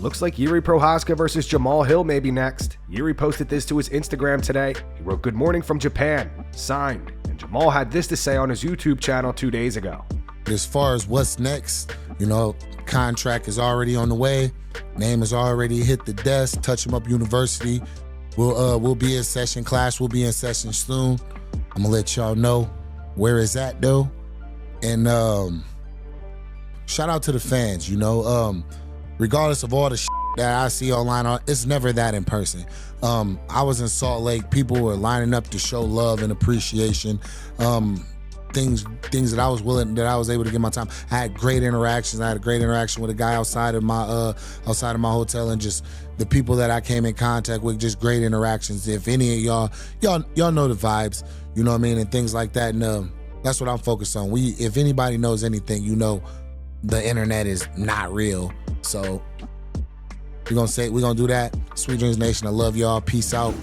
looks like Jiri Prochazka versus Jamahal Hill may be next. Jiri posted this to his Instagram today. He wrote, "Good morning from Japan. Signed." And Jamahal had this to say on his YouTube channel 2 days ago. As far as what's next, contract is already on the way. Name has already hit the desk. Touch 'em Up University. We'll be in session. Class will be in session soon. I'm gonna let y'all know where it's at though. And shout out to the fans, regardless of all the that I see online, it's never that in person. I was in Salt Lake, people were lining up to show love and appreciation. Things that I was able to give my time. I had great interactions. I had a great interaction with a guy outside of my hotel, and just the people that I came in contact with, just great interactions. If any of y'all know the vibes, you know what I mean, and things like that. And that's what I'm focused on. If anybody knows anything, the internet is not real. So we're gonna do that. Sweet Dreams Nation, I love y'all. Peace out.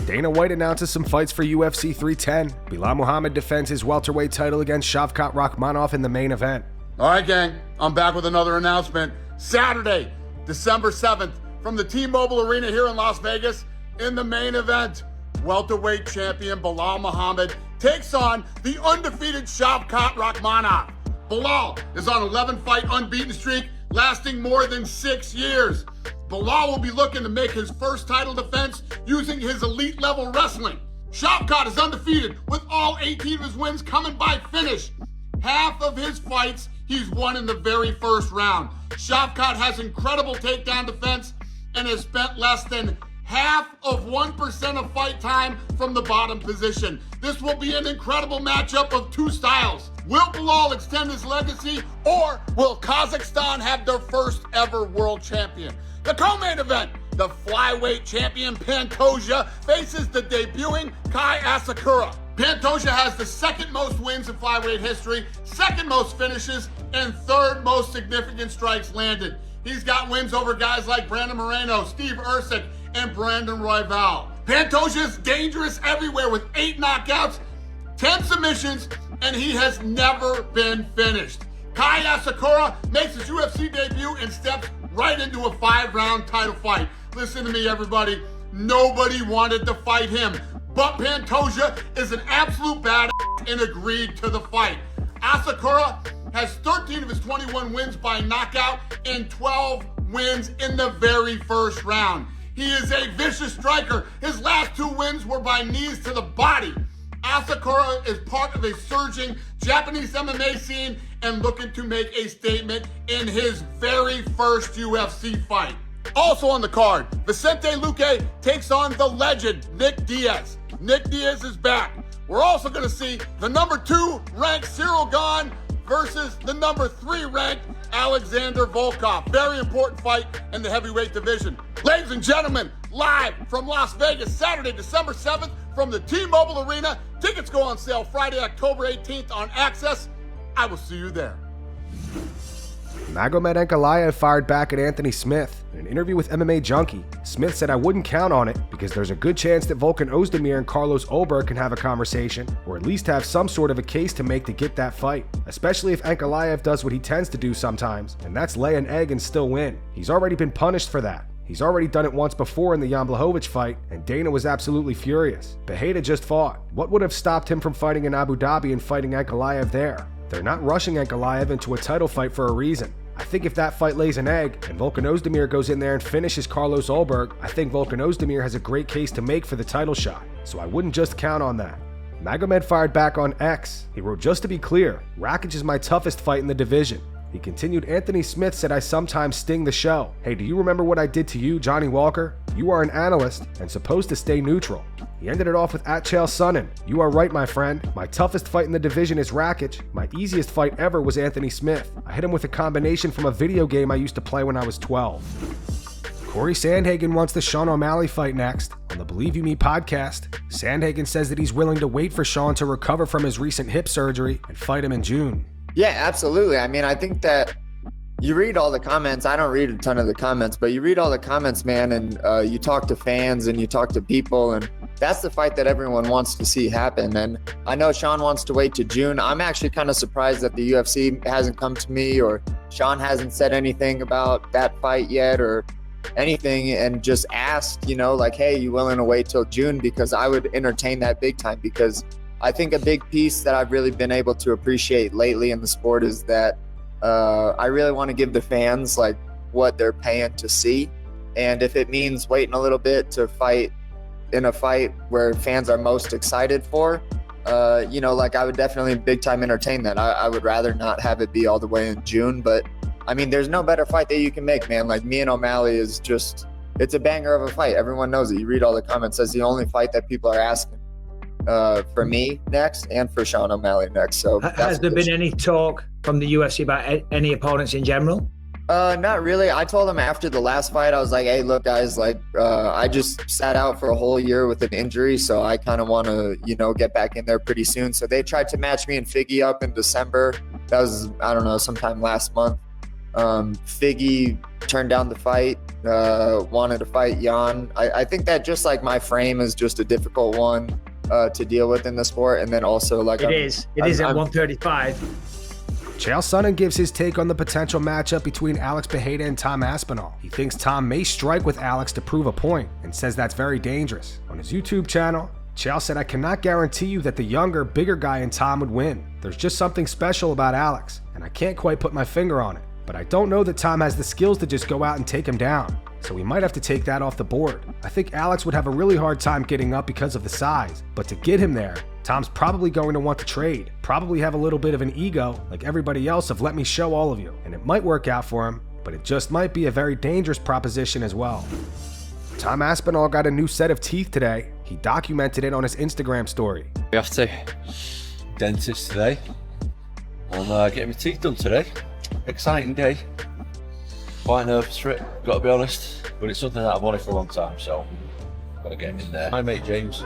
Dana White announces some fights for UFC 310. Belal Muhammad defends his welterweight title against Shavkat Rakhmonov in the main event. All right, gang, I'm back with another announcement. Saturday, December 7th, from the T-Mobile Arena here in Las Vegas, in the main event, welterweight champion Belal Muhammad takes on the undefeated Shavkat Rakhmonov. Belal is on an 11-fight unbeaten streak, lasting more than 6 years. Belal will be looking to make his first title defense using his elite-level wrestling. Shavkat is undefeated, with all 18 of his wins coming by finish. Half of his fights he's won in the very first round. Shavkat has incredible takedown defense and has spent less than half of 1% of fight time from the bottom position. This will be an incredible matchup of two styles. Will Belal extend his legacy, or will Kazakhstan have their first ever world champion? The co-main event, the flyweight champion Pantoja faces the debuting Kai Asakura. Pantoja has the second most wins in flyweight history, second most finishes, and third most significant strikes landed. He's got wins over guys like Brandon Moreno, Steve Ercik, and Brandon Royval. Pantoja is dangerous everywhere with 8 knockouts, 10 submissions, and he has never been finished. Kai Asakura makes his UFC debut and steps right into a 5-round title fight. Listen to me, everybody. Nobody wanted to fight him, but Pantoja is an absolute badass and agreed to the fight. Asakura has 13 of his 21 wins by knockout and 12 wins in the very first round. He is a vicious striker. His last 2 wins were by knees to the body. Asakura is part of a surging Japanese MMA scene and looking to make a statement in his very first UFC fight. Also on the card, Vicente Luque takes on the legend Nick Diaz. Nick Diaz is back. We're also going to see the number 2 ranked Cyril Gane versus the number 3 ranked Alexander Volkov. Very important fight in the heavyweight division. Ladies and gentlemen, live from Las Vegas, Saturday, December 7th, from the T-Mobile Arena. Tickets go on sale Friday, October 18th on Access. I will see you there. Magomed Ankalaev fired back at Anthony Smith. In an interview with MMA Junkie, Smith said, "I wouldn't count on it because there's a good chance that Volkan Ozdemir and Carlos Ulberg can have a conversation, or at least have some sort of a case to make to get that fight, especially if Ankalaev does what he tends to do sometimes, and that's lay an egg and still win. He's already been punished for that. He's already done it once before in the Jan Blachowicz fight, and Dana was absolutely furious. Pereira just fought. What would have stopped him from fighting in Abu Dhabi and fighting Ankalaev there? They're not rushing Ankalaev into a title fight for a reason. I think if that fight lays an egg and Volkan Ozdemir goes in there and finishes Carlos Ulberg, I think Volkan Ozdemir has a great case to make for the title shot. So I wouldn't just count on that." Magomed fired back on X. He wrote, "Just to be clear, Rakic is my toughest fight in the division." He continued, "Anthony Smith said I sometimes sting the show. Hey, do you remember what I did to you, Johnny Walker? You are an analyst and supposed to stay neutral." He ended it off with Chael Sonnen. "You are right, my friend. My toughest fight in the division is Rakic. My easiest fight ever was Anthony Smith. I hit him with a combination from a video game I used to play when I was 12. Cory Sandhagen wants the Sean O'Malley fight next. On the Believe You Me podcast, Sandhagen says that he's willing to wait for Sean to recover from his recent hip surgery and fight him in June. Yeah, absolutely. I mean, I think that you read all the comments. I don't read a ton of the comments, but you read all the comments, man, and you talk to fans and you talk to people, and that's the fight that everyone wants to see happen. And I know Sean wants to wait to June. I'm actually kind of surprised that the UFC hasn't come to me or Sean hasn't said anything about that fight yet or anything, and just asked, you know, like, hey, you willing to wait till June? Because I would entertain that big time, because I think a big piece that I've really been able to appreciate lately in the sport is that I really want to give the fans like what they're paying to see. And if it means waiting a little bit to fight in a fight where fans are most excited for, you know, like I would definitely big time entertain that. I would rather not have it be all the way in June, but I mean, there's no better fight that you can make, man. Like, me and O'Malley is just, it's a banger of a fight. Everyone knows it. You read all the comments. That's the only fight that people are asking for me next and for Sean O'Malley next. So has there been any talk from the UFC about any opponents in general? Not really. I told them after the last fight, I was like, hey, look, guys, like, I just sat out for a whole year with an injury, so I kind of want to, you know, get back in there pretty soon. So they tried to match me and Figgy up in December. That was, I don't know, sometime last month. Figgy turned down the fight, wanted to fight Jan. I think that just like my frame is just a difficult one to deal with in the sport. And then also like it is at 135. Chael Sonnen gives his take on the potential matchup between Alex Pereira and Tom Aspinall. He thinks Tom may strike with Alex to prove a point and says that's very dangerous. On his YouTube channel, Chael said, I cannot guarantee you that the younger, bigger guy in Tom would win. There's just something special about Alex, and I can't quite put my finger on it. But I don't know that Tom has the skills to just go out and take him down, so we might have to take that off the board. I think Alex would have a really hard time getting up because of the size, but to get him there, Tom's probably going to want to trade, probably have a little bit of an ego like everybody else of let me show all of you, and it might work out for him, but it just might be a very dangerous proposition as well. Tom Aspinall got a new set of teeth today. He documented it on his Instagram story. We have to dentist today. I'm getting my teeth done today. Exciting day. Quite nervous for it, got to be honest. But it's something that I've wanted for a long time, so got to get him in there. My mate James.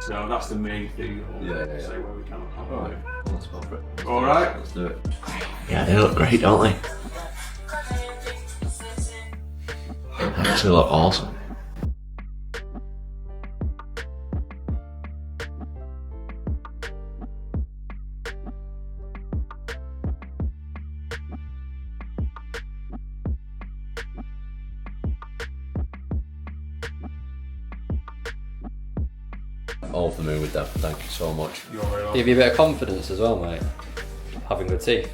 So that's the main thing. Yeah. Say where we can. Alright, let's go for it. Alright. Let's do it. Yeah, they look great, don't they? They actually look awesome. All for me with that, thank you so much. Give you a bit of confidence as well, mate. Having good teeth.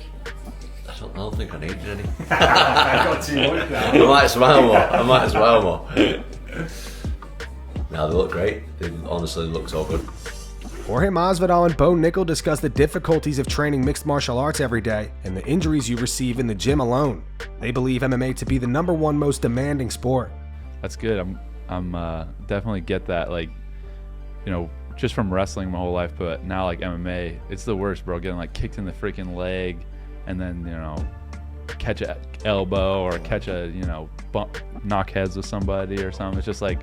I don't think I needed any. I got too much now. I might smile more. No, they look great. They honestly look so good. Jorge Masvidal and Bo Nickal discuss the difficulties of training mixed martial arts every day and the injuries you receive in the gym alone. They believe MMA to be the #1 most demanding sport. That's good. I'm definitely get that, like, you know, just from wrestling my whole life, but now like MMA, it's the worst, bro. Getting like kicked in the freaking leg, and then, you know, catch a elbow or catch a, you know, knock heads with somebody or something. It's just like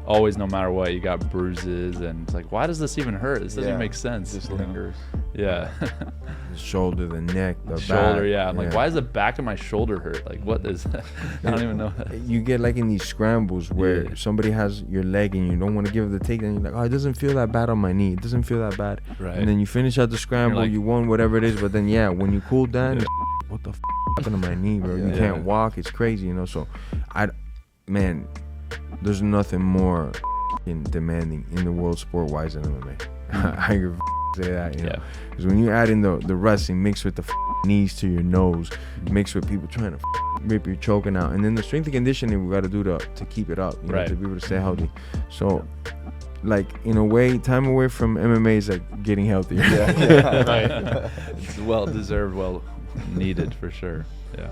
always, no matter what, you got bruises, and it's like, why does this even hurt? This doesn't make sense. Just lingers. Yeah. The shoulder, the neck, the shoulder. back. Yeah. I'm like, why does the back of my shoulder hurt? Like, what is that? I don't even know. You get like in these scrambles where somebody has your leg and you don't want to give it the take, and you're like, oh, it doesn't feel that bad on my knee. It doesn't feel that bad. Right. And then you finish out the scramble, like, you won whatever it is, but then when you cool down, what the happened to my knee, bro? You can't walk. It's crazy, you know. So, man, there's nothing more demanding in the world sport-wise than MMA. I can say that, you know. Because when you add in the wrestling mixed with the knees to your nose, mixed with people trying to rip your choking out, and then the strength and conditioning we got to do to keep it up, you know, to be able to stay healthy. So, like, in a way, time away from MMA is like getting healthier. Right. It's well deserved, well needed for sure. Yeah.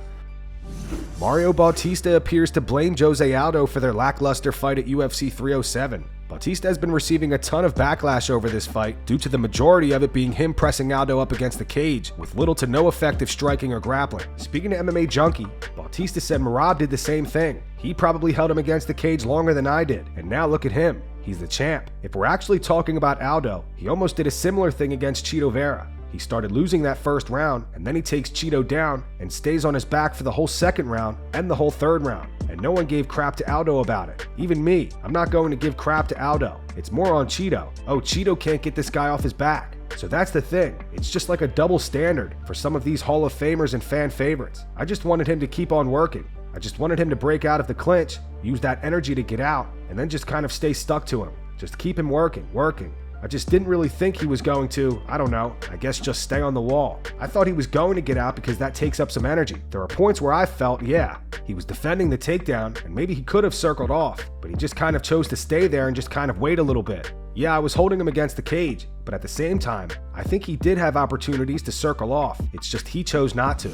Mario Bautista appears to blame Jose Aldo for their lackluster fight at UFC 307. Bautista has been receiving a ton of backlash over this fight due to the majority of it being him pressing Aldo up against the cage with little to no effective striking or grappling. Speaking to MMA Junkie, Bautista said Merab did the same thing. He probably held him against the cage longer than I did, and now look at him. He's the champ. If we're actually talking about Aldo, he almost did a similar thing against Chito Vera. He started losing that first round, and then he takes Chito down and stays on his back for the whole second round and the whole third round. and no one gave crap to Aldo about it. Even me, I'm not going to give crap to Aldo. It's more on Cheeto. Oh, Cheeto can't get this guy off his back. So that's the thing. It's just like a double standard for some of these Hall of Famers and fan favorites. I just wanted him to keep on working. I just wanted him to break out of the clinch, use that energy to get out, and then just kind of stay stuck to him. Just keep him working. I just didn't really think he was going to, I don't know, I guess just stay on the wall. I thought he was going to get out because that takes up some energy. There are points where I felt, yeah, he was defending the takedown and maybe he could have circled off, but he just kind of chose to stay there and just kind of wait a little bit. Yeah, I was holding him against the cage, but at the same time, I think he did have opportunities to circle off. It's just he chose not to.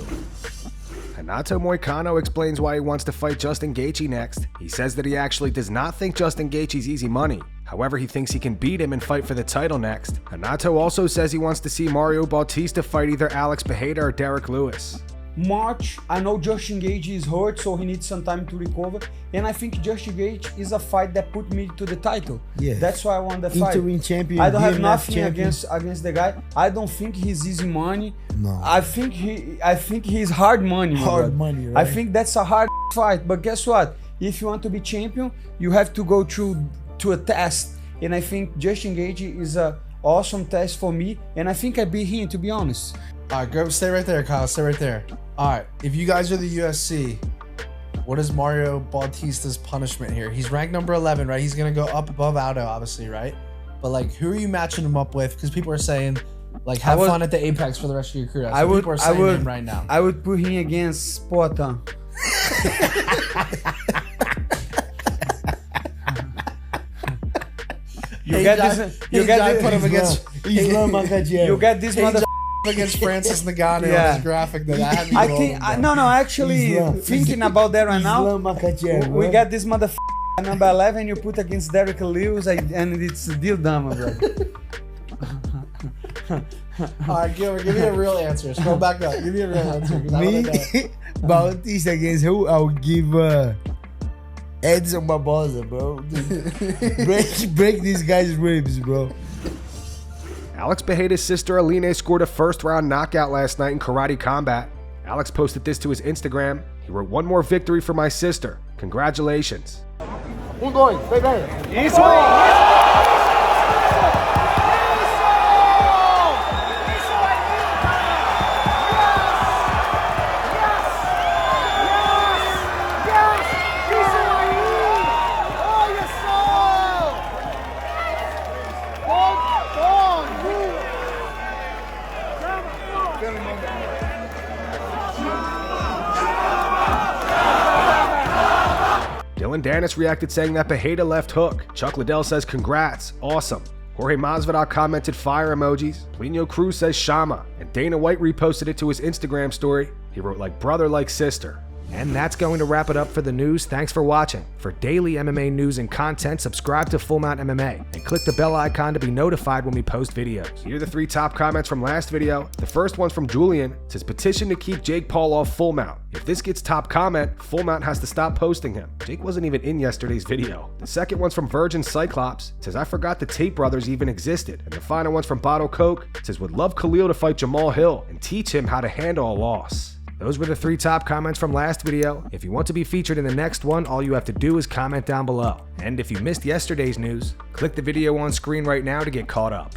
Renato Moicano explains why he wants to fight Justin Gaethje next. He says that he actually does not think Justin Gaethje's easy money. However, he thinks he can beat him and fight for the title next. Renato also says he wants to see Mario Bautista fight either Alex Pereira or Derek Lewis. March, I know Justin Gaethje is hurt, so he needs some time to recover. And I think Justin Gaethje is a fight that put me to the title. Yeah. That's why I won the fight. Interim champion. I don't have nothing against the guy. I don't think he's easy money. No. I think he's hard money. Hard money, right? I think that's a hard fight. But guess what? If you want to be champion, you have to go through to a test. And I think Justin Gaethje is a awesome test for me. And I think I beat him, to be honest. All right, go stay right there, Kyle. Stay right there. All right, if you guys are the UFC, what is Mario Bautista's punishment here? He's ranked number 11, right? He's gonna go up above Aldo, obviously, right? But like, who are you matching him up with? Because people are saying, like, have fun at the Apex for the rest of your career. That's what people are saying right now. I would put him against Poatan. You get this mother against Francis Ngannou on his graphic that I hadn't actually thinking about that right now. We got this motherfucker number 11 you put against Derek Lewis and it's a deal done, bro. Alright, give me a real answer. Scroll back up. Give me a real answer. Me? Bautista against who? I'll give Edson Barboza, bro. break these guys' ribs, bro. Alex Pereira's sister Aline scored a first-round knockout last night in karate combat. Alex posted this to his Instagram. He wrote, "One more victory for my sister. Congratulations." Dylan Dennis reacted saying that Pereira left hook. Chuck Liddell says congrats, awesome. Jorge Masvidal commented fire emojis. Plinio Cruz says Shama. And Dana White reposted it to his Instagram story. He wrote like brother like sister. And that's going to wrap it up for the news. Thanks for watching. For daily MMA news and content, subscribe to Full Mount MMA and click the bell icon to be notified when we post videos. Here are the 3 top comments from last video. The first one's from Julian. It says petition to keep Jake Paul off Full Mount. If this gets top comment, Full Mount has to stop posting him. Jake wasn't even in yesterday's video. The second one's from Virgin Cyclops. It says I forgot the Tate brothers even existed. And the final one's from Bottle Coke. It says would love Khalil to fight Jamahal Hill and teach him how to handle a loss. Those were the 3 top comments from last video. If you want to be featured in the next one, all you have to do is comment down below. And if you missed yesterday's news, click the video on screen right now to get caught up.